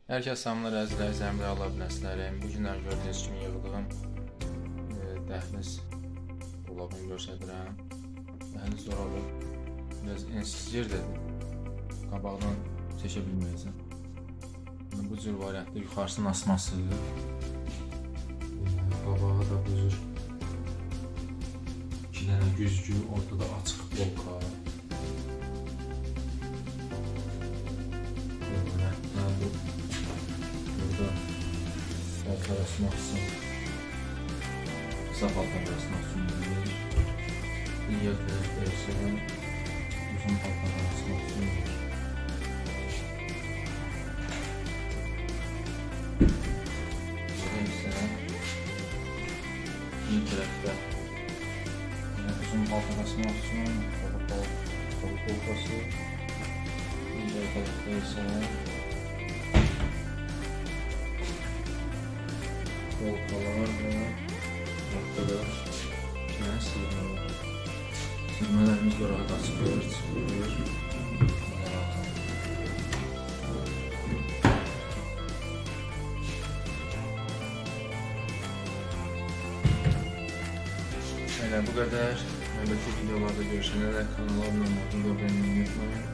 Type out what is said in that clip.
Hər kəs salamlar əzizlər, zəmli Allah biləslərim. Bu günlər gördüyünüz kimi yığdığım dəhliz dolabını göstərirəm. Dəhliz dolabı biraz ensiz yerdir. Qabaqdan çəkə bilməyəcəm. Bu cür variantda yuxarısının asmasıdır. Qabağı da bu cür 2 dənə güzgü, ortada açıq bolka. Burada paltar asmaq üçün, qısa paltar asmaq üçün bilir. Digər tərəfdə isə uzun paltar asmaq üçün bilir. Burada isə bir tərəfdə uzun paltar asmaq üçün kolu polkası, digər tərəfdə isə polkalar və noktalar kimi sığınır. Sığınmalarımız da rahat açılır, çıxılır. Elə bu qədər. Növbəti videolarda görüşənə dək kanala abunə olmayı unutmayın.